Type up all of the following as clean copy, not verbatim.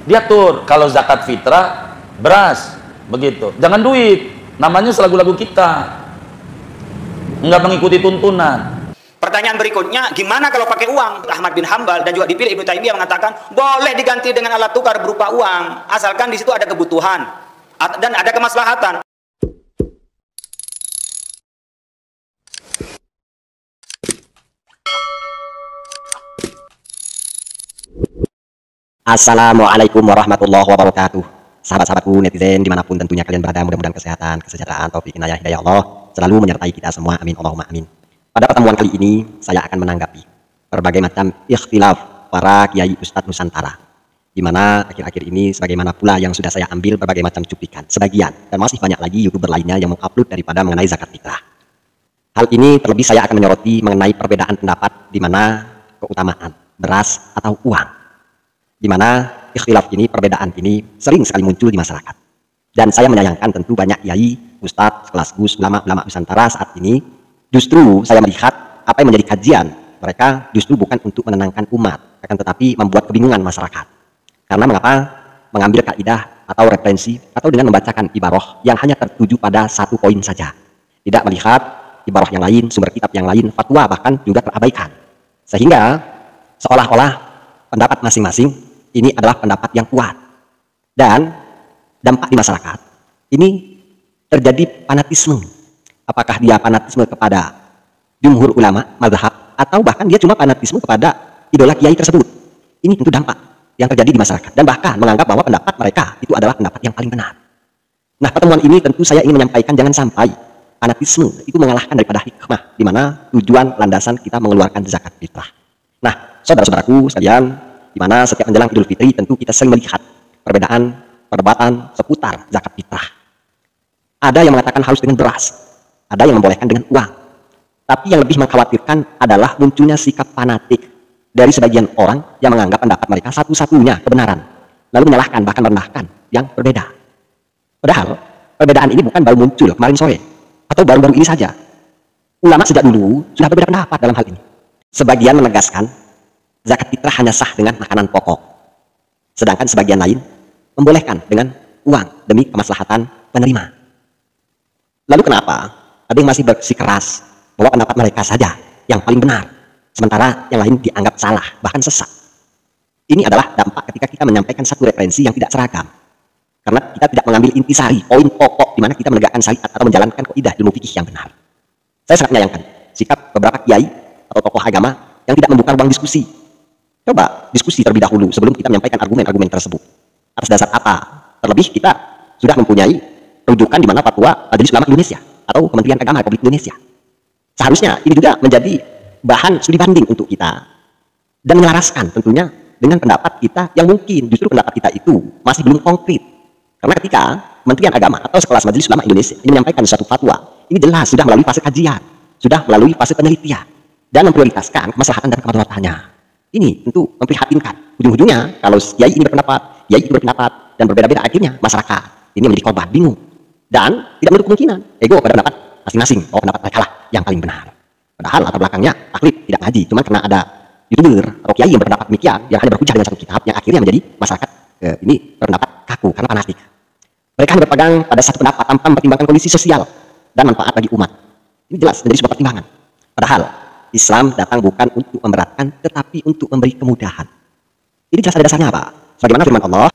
diatur. Kalau zakat fitrah beras, begitu. Jangan duit, namanya selagu-lagu kita, nggak mengikuti tuntunan. Pertanyaan berikutnya, gimana kalau pakai uang? Ahmad bin Hambal dan juga dipilih Ibnu Taimiyah mengatakan boleh diganti dengan alat tukar berupa uang, asalkan di situ ada kebutuhan dan ada kemaslahatan. Assalamualaikum warahmatullahi wabarakatuh. Sahabat-sahabatku netizen dimanapun tentunya kalian berada, mudah-mudahan kesehatan, kesejahteraan, taufik, inayah, hidayah Allah selalu menyertai kita semua, amin Allahumma amin. Pada pertemuan kali ini saya akan menanggapi berbagai macam ikhtilaf para kiai ustadz Nusantara, di mana akhir-akhir ini sebagaimana pula yang sudah saya ambil berbagai macam cuplikan sebagian, dan masih banyak lagi youtuber lainnya yang mengupload daripada mengenai zakat fitrah. Hal ini terlebih saya akan menyoroti mengenai perbedaan pendapat di mana keutamaan beras atau uang, di mana ikhtilaf ini, perbedaan ini sering sekali muncul di masyarakat. Dan saya menyayangkan tentu banyak kiai, ustadz, kelas gus, ulama-ulama Nusantara saat ini justru saya melihat apa yang menjadi kajian mereka justru bukan untuk menenangkan umat, akan tetapi membuat kebingungan masyarakat. Karena mengapa mengambil kaidah atau referensi atau dengan membacakan ibarah yang hanya tertuju pada satu poin saja, tidak melihat ibarah yang lain, sumber kitab yang lain, fatwa bahkan juga terabaikan, sehingga seolah-olah pendapat masing-masing ini adalah pendapat yang kuat, dan dampak di masyarakat ini terjadi fanatisme. Apakah dia fanatisme kepada jumhur ulama, mazhab, atau bahkan dia cuma fanatisme kepada idola kiai tersebut. Ini tentu dampak yang terjadi di masyarakat, dan bahkan menganggap bahwa pendapat mereka itu adalah pendapat yang paling benar. Nah, pertemuan ini tentu saya ingin menyampaikan jangan sampai fanatisme itu mengalahkan daripada hikmah, di mana tujuan landasan kita mengeluarkan zakat fitrah. Nah, saudara-saudaraku sekalian, di mana setiap menjelang Idul Fitri tentu kita sering melihat perbedaan perdebatan seputar zakat fitrah. Ada yang mengatakan harus dengan beras, ada yang membolehkan dengan uang. Tapi yang lebih mengkhawatirkan adalah munculnya sikap fanatik dari sebagian orang yang menganggap pendapat mereka satu-satunya kebenaran, lalu menyalahkan bahkan merendahkan yang berbeda. Padahal perbedaan ini bukan baru muncul kemarin sore atau baru-baru ini saja. Ulama sejak dulu sudah berbeda pendapat dalam hal ini. Sebagian menegaskan zakat fitrah hanya sah dengan makanan pokok, sedangkan sebagian lain membolehkan dengan uang demi kemaslahatan penerima. Lalu kenapa ada yang masih bersikeras bahwa pendapat mereka saja yang paling benar, sementara yang lain dianggap salah, bahkan sesat? Ini adalah dampak ketika kita menyampaikan satu referensi yang tidak seragam, karena kita tidak mengambil intisari, poin pokok di mana kita menegakkan syariat atau menjalankan kaidah ilmu fikih yang benar. Saya sangat menyayangkan sikap beberapa kiai atau tokoh agama yang tidak membuka ruang diskusi. Coba diskusi terlebih dahulu sebelum kita menyampaikan argumen-argumen tersebut. Atas dasar apa? Terlebih kita sudah mempunyai rujukan di mana fatwa Majelis Ulama Indonesia atau Kementerian Agama Republik Indonesia. Seharusnya ini juga menjadi bahan studi banding untuk kita dan menyelaraskan tentunya dengan pendapat kita yang mungkin justru pendapat kita itu masih belum konkret. Karena ketika Kementerian Agama atau sekelas Majelis Ulama Indonesia ini menyampaikan suatu fatwa, ini jelas sudah melalui fase kajian, sudah melalui fase penelitian, dan memprioritaskan kemaslahatan dan kemadaratannya. Ini tentu memprihatinkan. Ujung-ujungnya kalau kiai ini berpendapat, kiai itu berpendapat, dan berbeda-beda, akhirnya masyarakat ini menjadi korban, bingung, dan tidak menutup kemungkinan ego pada pendapat masing-masing bahwa pendapat mereka lah yang paling benar. Padahal latar belakangnya taklid, tidak ngaji, cuma karena ada youtuber atau kiai yang berpendapat demikian, yang hanya berhujah dengan satu kitab, yang akhirnya menjadi masyarakat ini berpendapat kaku karena fanatik. Mereka hanya berpegang pada satu pendapat tanpa mempertimbangkan kondisi sosial dan manfaat bagi umat. Ini jelas menjadi sebuah pertimbangan. Padahal Islam datang bukan untuk memberatkan, tetapi untuk memberi kemudahan. Ini jelas ada dasarnya apa? Sebagaimana firman Allah,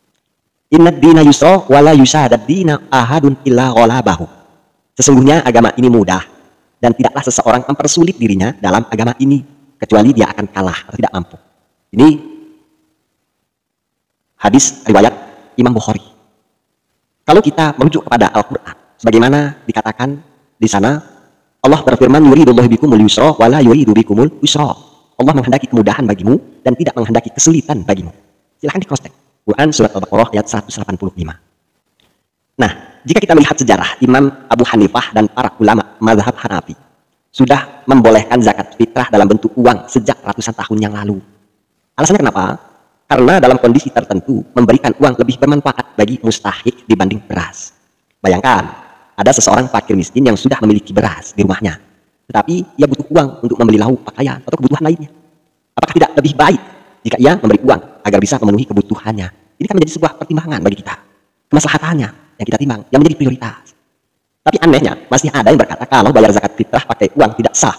Innad dina yusra wala yusadad dina ahadun illa ghalabahu. Sesungguhnya agama ini mudah, dan tidaklah seseorang mempersulit dirinya dalam agama ini, kecuali dia akan kalah atau tidak mampu. Ini hadis riwayat Imam Bukhari. Kalau kita merujuk kepada Al-Quran, sebagaimana dikatakan di sana, Allah berfirman, yuridullahu bikumul yusra wala yuridu bikumul usra. Allah menghendaki kemudahan bagimu dan tidak menghendaki kesulitan bagimu. Silahkan di cross-check Quran surat Al-Baqarah ayat 185. Nah, jika kita melihat sejarah, Imam Abu Hanifah dan para ulama mazhab Hanafi sudah membolehkan zakat fitrah dalam bentuk uang sejak ratusan tahun yang lalu. Alasannya kenapa? Karena dalam kondisi tertentu memberikan uang lebih bermanfaat bagi mustahik dibanding beras. Bayangkan, ada seseorang fakir miskin yang sudah memiliki beras di rumahnya, tetapi ia butuh uang untuk membeli lauk, pakaian, atau kebutuhan lainnya. Apakah tidak lebih baik jika ia memberi uang agar bisa memenuhi kebutuhannya? Ini kan menjadi sebuah pertimbangan bagi kita. Kemaslahatannya yang kita timbang, yang menjadi prioritas. Tapi anehnya, masih ada yang berkata kalau bayar zakat fitrah pakai uang tidak sah,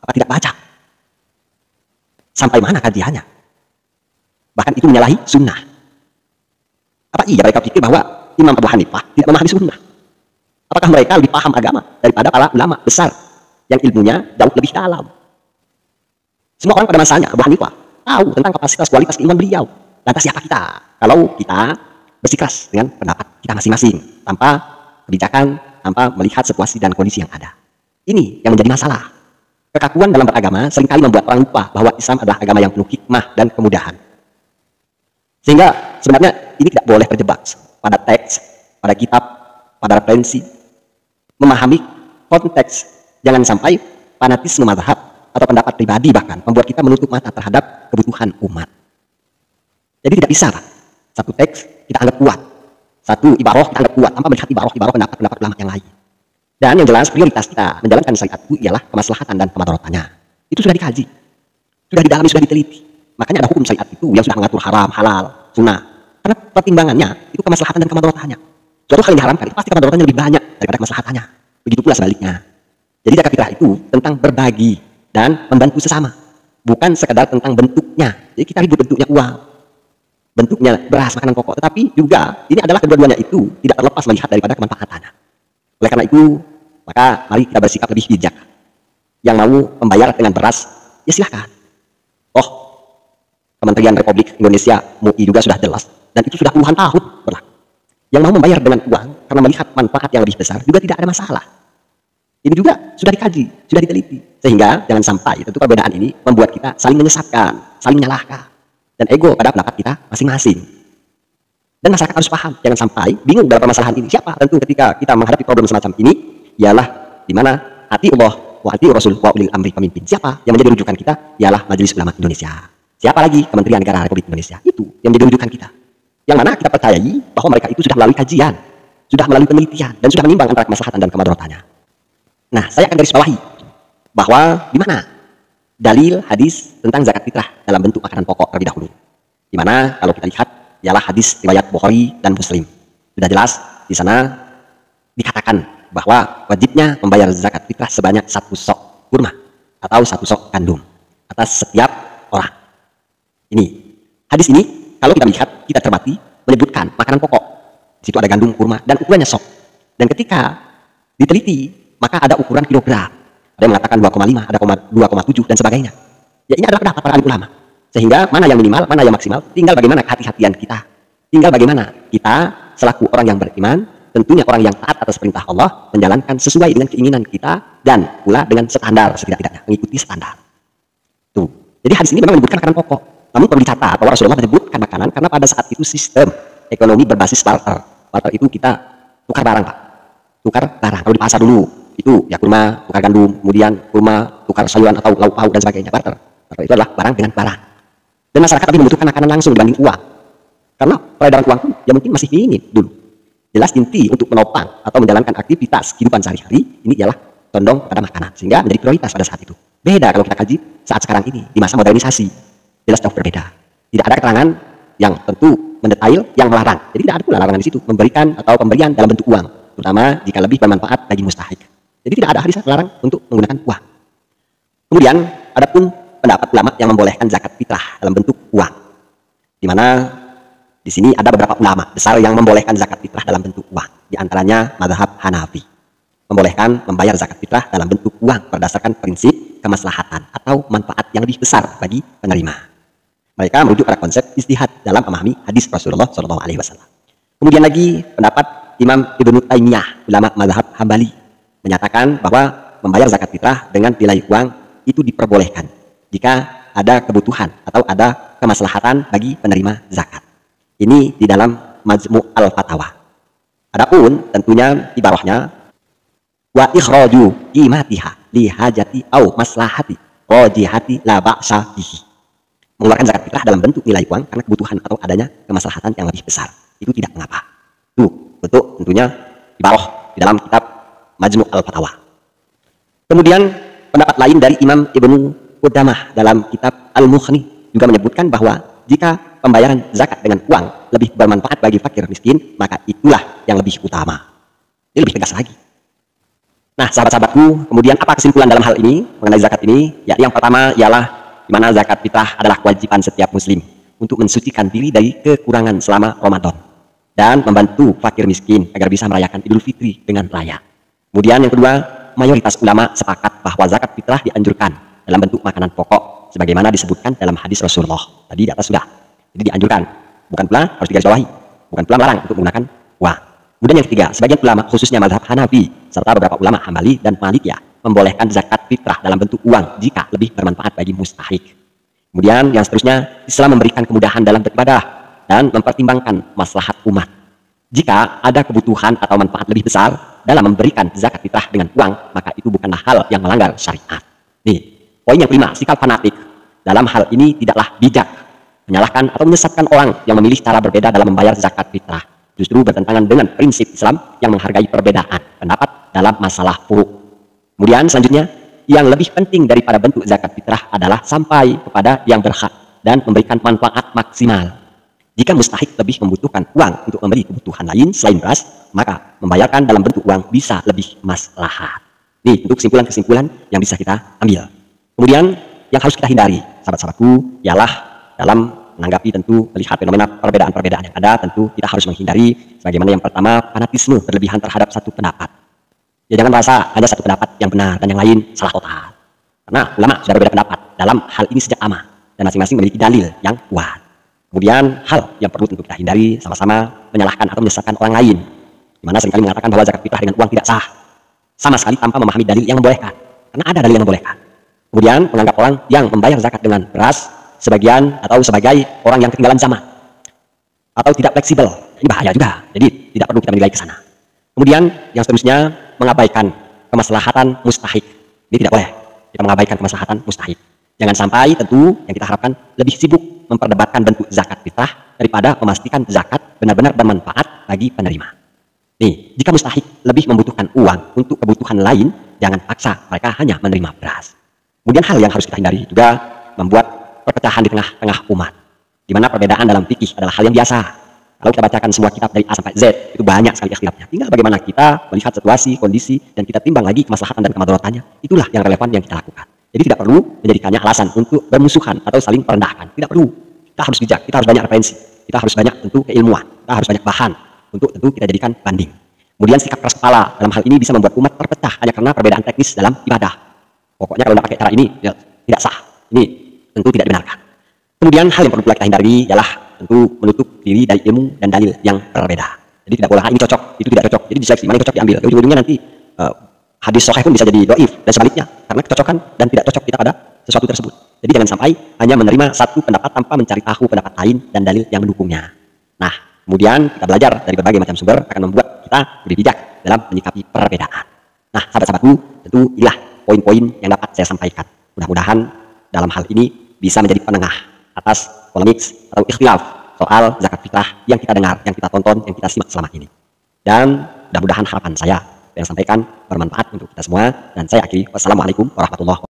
apa tidak baca. Sampai mana kajiannya? Bahkan itu menyalahi sunnah. Apa iya mereka pikir bahwa Imam Abu Hanifah tidak memahami sunnah? Apakah mereka lebih paham agama daripada para ulama besar yang ilmunya jauh lebih dalam? Semua orang pada masanya Abu Hanifah tahu tentang kapasitas kualitas keimanan beliau. Lantas siapa kita kalau kita bersikeras dengan pendapat kita masing-masing tanpa kebijakan, tanpa melihat situasi dan kondisi yang ada? Ini yang menjadi masalah. Kekakuan dalam beragama seringkali membuat orang lupa bahwa Islam adalah agama yang penuh hikmah dan kemudahan. Sehingga sebenarnya ini tidak boleh terjebak pada teks, pada kitab, pada referensi. Memahami konteks, jangan sampai fanatisme mazhab atau pendapat pribadi bahkan membuat kita menutup mata terhadap kebutuhan umat. Jadi tidak bisa, Pak. Satu teks kita anggap kuat, satu ibarah kita anggap kuat tanpa melihat ibarah pendapat ulama yang lain. Dan yang jelas prioritas kita menjalankan syariat itu ialah kemaslahatan dan kemadaratannya. Itu sudah dikaji, sudah didalami, sudah diteliti. Makanya ada hukum syariat itu yang sudah mengatur haram, halal, sunnah. Karena pertimbangannya itu kemaslahatan dan kemadaratannya. Suatu hal yang diharamkan itu pasti kemadaratannya lebih banyak daripada kemaslahatannya. Begitu pula sebaliknya. Jadi zakat fitrah itu tentang berbagi dan membantu sesama, bukan sekedar tentang bentuknya. Jadi kita ribut bentuknya uang, bentuknya beras, makanan pokok, tetapi juga ini adalah kedua-duanya itu tidak terlepas melihat daripada kemanfaatannya. Oleh karena itu, maka mari kita bersikap lebih bijak. Yang mau membayar dengan beras, ya silahkan. Oh, Kementerian Republik Indonesia MUI juga sudah jelas, dan itu sudah puluhan tahun berlaku. Yang mau membayar dengan uang karena melihat manfaat yang lebih besar juga tidak ada masalah. Ini juga sudah dikaji, sudah diteliti. Sehingga jangan sampai tentu perbedaan ini membuat kita saling menyesatkan, saling menyalahkan, dan ego pada pendapat kita masing-masing. Dan masyarakat harus paham, jangan sampai bingung dalam permasalahan ini. Siapa? Tentu ketika kita menghadapi problem semacam ini, ialah di mana hati Allah, wa hati Rasul, wa ulil amri pemimpin. Siapa yang menjadi rujukan kita? Ialah Majelis Ulama Indonesia. Siapa lagi? Kementerian Negara Republik Indonesia. Itu yang menjadi rujukan kita. Yang mana kita percayai bahwa mereka itu sudah melalui kajian, sudah melalui penelitian, dan sudah menimbang antara kemaslahatan dan kemadaratannya. Nah, saya akan garis bawahi bahwa di mana dalil hadis tentang zakat fitrah dalam bentuk makanan pokok terlebih dahulu. Di mana kalau kita lihat ialah hadis riwayat Bukhari dan Muslim. Sudah jelas di sana dikatakan bahwa wajibnya membayar zakat fitrah sebanyak 1 sok kurma atau 1 sok gandum atas setiap orang. Ini hadis ini kalau kita lihat, kita cermati menyebutkan makanan pokok. Di situ ada gandum, kurma, dan ukurannya sok. Dan ketika diteliti, maka ada ukuran kilogram. Ada yang mengatakan 2,5, ada 2,7 dan sebagainya. Ya ini adalah pendapat para ulama. Sehingga mana yang minimal, mana yang maksimal, tinggal bagaimana kehati-hatian kita. Tinggal bagaimana kita selaku orang yang beriman, tentunya orang yang taat atas perintah Allah, menjalankan sesuai dengan keinginan kita dan pula dengan standar setidak-tidaknya, mengikuti standar. Tuh. Jadi hadis ini memang menyebutkan makanan pokok. Namun perlu dicatat bahwa Rasulullah menyebutkan makanan karena pada saat itu sistem ekonomi berbasis barter. Barter itu kita tukar barang, Pak. Tukar barang. Kalau di pasar dulu itu ya kurma, tukar gandum, kemudian kurma, tukar sayuran atau lauk pauk dan sebagainya. Barter. Barter itu adalah barang dengan barang. Dan masyarakat lebih membutuhkan makanan langsung dibanding uang. Karena peredaran uang pun ya mungkin masih minim dulu. Jelas inti untuk menopang atau menjalankan aktivitas kehidupan sehari-hari ini ialah condong pada makanan. Sehingga menjadi prioritas pada saat itu. Beda kalau kita kaji saat sekarang ini di masa modernisasi. Jelas jauh berbeda. Tidak ada keterangan yang tentu mendetail yang melarang. Jadi tidak ada pula larangan di situ memberikan atau pemberian dalam bentuk uang, terutama jika lebih bermanfaat bagi mustahik. Jadi tidak ada hadis yang melarang untuk menggunakan uang. Kemudian adapun pendapat ulama yang membolehkan zakat fitrah dalam bentuk uang, di mana di sini ada beberapa ulama besar yang membolehkan zakat fitrah dalam bentuk uang. Di antaranya mazhab Hanafi membolehkan membayar zakat fitrah dalam bentuk uang berdasarkan prinsip kemaslahatan atau manfaat yang lebih besar bagi penerima. Mereka merujuk pada konsep ijtihad dalam memahami hadis Rasulullah SAW. Kemudian lagi pendapat Imam Ibnu Taimiyah, ulama mazhab Hambali, menyatakan bahwa membayar zakat fitrah dengan nilai uang itu diperbolehkan jika ada kebutuhan atau ada kemaslahatan bagi penerima zakat. Ini di dalam Majmu' al-Fatawa. Adapun tentunya ibarahnya wa ikhraju qimatiha li hajati au maslahati rajihati la ba'sa bihi. Mengeluarkan zakat fitrah dalam bentuk nilai uang karena kebutuhan atau adanya kemaslahatan yang lebih besar. Itu tidak mengapa. Tuh, bentuk tentunya ibarah di dalam kitab Majmu' al-Fatawa. Kemudian pendapat lain dari Imam Ibnu Qudamah dalam kitab Al-Mughni juga menyebutkan bahwa jika pembayaran zakat dengan uang lebih bermanfaat bagi fakir miskin, maka itulah yang lebih utama. Ini lebih tegas lagi. Nah, sahabat-sahabatku, kemudian apa kesimpulan dalam hal ini mengenai zakat ini? Ya, yang pertama ialah di mana zakat fitrah adalah kewajiban setiap muslim untuk mensucikan diri dari kekurangan selama Ramadan dan membantu fakir miskin agar bisa merayakan Idul Fitri dengan layak. Kemudian yang kedua, mayoritas ulama sepakat bahwa zakat fitrah dianjurkan dalam bentuk makanan pokok sebagaimana disebutkan dalam hadis Rasulullah tadi di atas sudah. Jadi dianjurkan, bukan pula harus digarisbawahi, bukan pula melarang untuk menggunakan uang. Kemudian yang ketiga, sebagian ulama khususnya mazhab Hanafi serta beberapa ulama Hambali dan Malikiyah membolehkan zakat fitrah dalam bentuk uang jika lebih bermanfaat bagi mustahik. Kemudian yang seterusnya, Islam memberikan kemudahan dalam beribadah dan mempertimbangkan maslahat umat. Jika ada kebutuhan atau manfaat lebih besar dalam memberikan zakat fitrah dengan uang, maka itu bukanlah hal yang melanggar syariat. Nih, poin yang kelima, sikap fanatik dalam hal ini tidaklah bijak. Menyalahkan atau menyesatkan orang yang memilih cara berbeda dalam membayar zakat fitrah justru bertentangan dengan prinsip Islam yang menghargai perbedaan pendapat dalam masalah furu'. Kemudian selanjutnya, yang lebih penting daripada bentuk zakat fitrah adalah sampai kepada yang berhak dan memberikan manfaat maksimal. Jika mustahik lebih membutuhkan uang untuk memberi kebutuhan lain selain beras, maka membayarkan dalam bentuk uang bisa lebih maslahat. Nih, untuk kesimpulan-kesimpulan yang bisa kita ambil. Kemudian yang harus kita hindari, sahabat-sahabatku, ialah dalam menanggapi tentu melihat fenomena perbedaan-perbedaan yang ada, tentu kita harus menghindari sebagaimana yang pertama, fanatisme berlebihan terhadap satu pendapat. Ya, jangan merasa ada satu pendapat yang benar dan yang lain salah total. Karena ulama sudah berbeda pendapat dalam hal ini sejak lama dan masing-masing memiliki dalil yang kuat. Kemudian hal yang perlu tentu kita hindari sama-sama menyalahkan atau menyesatkan orang lain, di mana seringkali mengatakan bahwa zakat fitrah dengan uang tidak sah, sama sekali tanpa memahami dalil yang membolehkan. Karena ada dalil yang membolehkan. Kemudian menganggap orang yang membayar zakat dengan beras sebagian atau sebagai orang yang ketinggalan zaman atau tidak fleksibel, ini bahaya juga. Jadi tidak perlu kita menilai ke sana. Kemudian yang seterusnya, mengabaikan kemaslahatan mustahik. Ini tidak boleh kita mengabaikan kemaslahatan mustahik. Jangan sampai tentu yang kita harapkan lebih sibuk memperdebatkan bentuk zakat fitrah daripada memastikan zakat benar-benar bermanfaat bagi penerima. Nih, jika mustahik lebih membutuhkan uang untuk kebutuhan lain, jangan paksa mereka hanya menerima beras. Kemudian hal yang harus kita hindari juga membuat perpecahan di tengah-tengah umat, di mana perbedaan dalam fikih adalah hal yang biasa. Kalau kita bacakan semua kitab dari A sampai Z, itu banyak sekali ikhtilafnya. Tinggal bagaimana kita melihat situasi, kondisi, dan kita timbang lagi kemaslahatan dan kemadaratannya. Itulah yang relevan yang kita lakukan. Jadi tidak perlu menjadikannya alasan untuk bermusuhan atau saling merendahkan. Tidak perlu. Kita harus bijak, kita harus banyak referensi, kita harus banyak tentu keilmuan, kita harus banyak bahan untuk tentu kita jadikan banding. Kemudian sikap keras kepala dalam hal ini bisa membuat umat terpecah hanya karena perbedaan teknis dalam ibadah. Pokoknya kalau tidak pakai cara ini, ya, tidak sah. Ini tentu tidak dibenarkan. Kemudian hal yang perlu kita hindari ialah tentu menutup diri dari ilmu dan dalil yang berbeda. Jadi tidak boleh ini cocok, itu tidak cocok. Jadi diseleksi mana yang cocok diambil. Ujung-ujungnya nanti hadis sahih pun bisa jadi dhaif dan sebaliknya karena kecocokan dan tidak cocok kita pada sesuatu tersebut. Jadi jangan sampai hanya menerima satu pendapat tanpa mencari tahu pendapat lain dan dalil yang mendukungnya. Nah, kemudian kita belajar dari berbagai macam sumber akan membuat kita lebih bijak dalam menyikapi perbedaan. Nah, sahabat-sahabatku, tentu inilah poin-poin yang dapat saya sampaikan. Mudah-mudahan dalam hal ini bisa menjadi penengah atas polemik atau ikhtilaf soal zakat fitrah yang kita dengar, yang kita tonton, yang kita simak selama ini. Dan mudah-mudahan harapan saya yang sampaikan bermanfaat untuk kita semua. Dan saya akhiri. Wassalamualaikum warahmatullahi wabarakatuh.